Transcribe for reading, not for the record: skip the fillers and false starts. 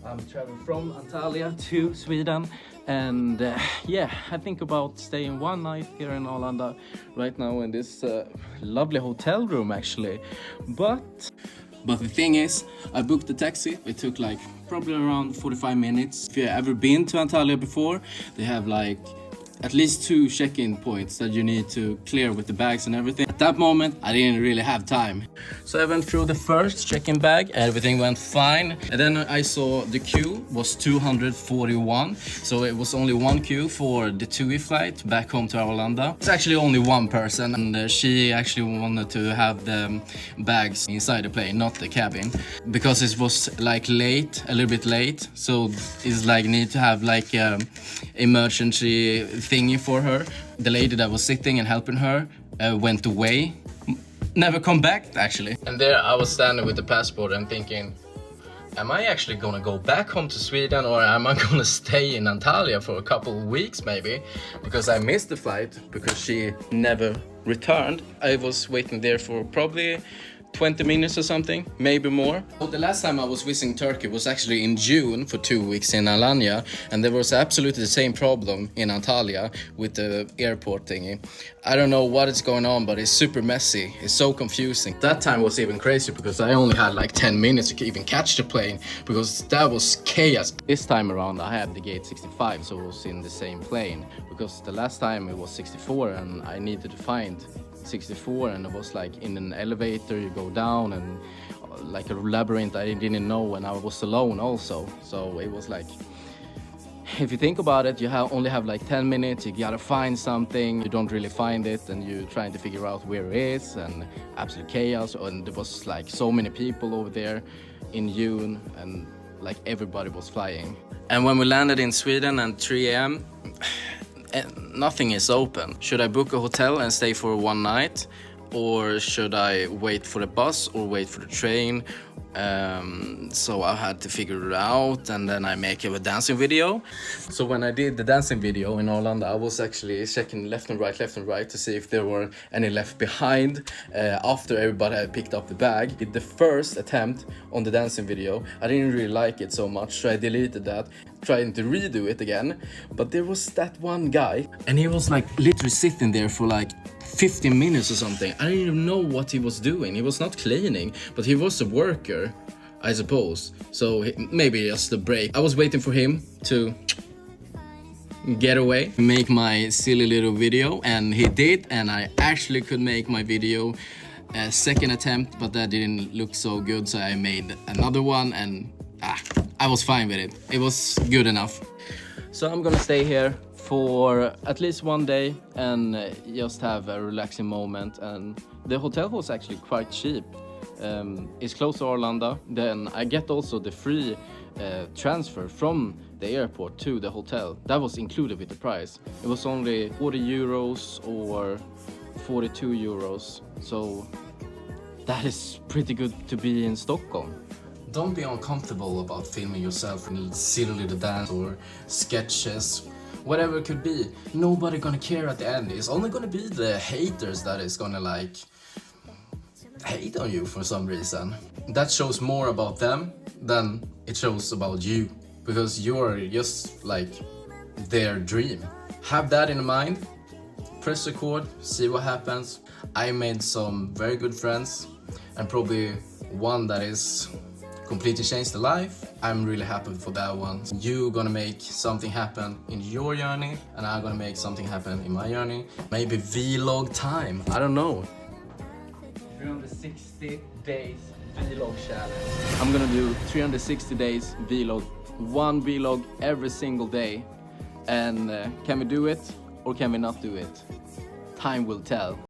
I'm traveling from Antalya to Sweden, and yeah, I think about staying one night here in Arlanda right now in this lovely hotel room actually. But the thing is, I booked a taxi. It took like probably around 45 minutes. If you've ever been to Antalya before, they have like at least 2 check-in points that you need to clear with the bags and everything. At that moment, I didn't really have time. So I went through the first check-in bag, everything went fine. And then I saw the queue was 241. So it was only one queue for the TUI flight back home to Arlanda. It's actually only one person, and she actually wanted to have the bags inside the plane, not the cabin. Because it was like late, a little bit late. So it's like need to have like emergency thingy for her. The lady that was sitting and helping her went away, never come back actually. And there I was standing with the passport and thinking, am I actually gonna go back home to Sweden, or am I gonna stay in Antalya for a couple of weeks maybe? Because I missed the flight because she never returned. I was waiting there for probably 20 minutes or something, maybe more. So the last time I was visiting Turkey was actually in June for 2 weeks in Alanya, and there was absolutely the same problem in Antalya with the airport thingy. I don't know what is going on, but it's super messy. It's so confusing. That time was even crazy because I only had like 10 minutes to even catch the plane because that was chaos. This time around I had the gate 65, so I was in the same plane, because the last time it was 64 and I needed to find 64, and it was like in an elevator you go down and like a labyrinth I didn't know, and I was alone also. So it was like, if you think about it, you only have like 10 minutes, you gotta find something, you don't really find it, and you're trying to figure out where it is, and absolute chaos. And there was like so many people over there in June, and like everybody was flying. And when we landed in Sweden at 3 a.m, nothing is open. Should I book a hotel and stay for one night, or should I wait for the bus or wait for the train? So I had to figure it out, and then I make a dancing video. So when I did the dancing video in Arlanda, I was actually checking left and right to see if there were any left behind after everybody had picked up the bag. Did the first attempt on the dancing video, I didn't really like it so much, so I deleted that, trying to redo it again. But there was that one guy, and he was like literally sitting there for like 15 minutes or something. I didn't even know what he was doing. He was not cleaning, but he was a worker, I suppose. So maybe just a break. I was waiting for him to get away, make my silly little video, and he did, and I actually could make my video a second attempt, but that didn't look so good, so I made another one, and I was fine with it. It was good enough. So I'm gonna stay here for at least one day and just have a relaxing moment. And the hotel was actually quite cheap. It's close to Arlanda. Then I get also the free transfer from the airport to the hotel. That was included with the price. It was only 40 euros or 42 euros. So that is pretty good to be in Stockholm. Don't be uncomfortable about filming yourself in silly little dance or sketches. Whatever it could be, nobody gonna care at the end. It's only gonna be the haters that is gonna like hate on you for some reason. That shows more about them than it shows about you, because you're just like their dream. Have that in mind, press record, see what happens. I made some very good friends, and probably one that is completely changed the life. I'm really happy for that one. You're gonna make something happen in your journey, and I'm gonna make something happen in my journey. Maybe vlog time, I don't know. 360 days vlog challenge. I'm gonna do 360 days vlog, one vlog every single day. And can we do it, or can we not do it? Time will tell.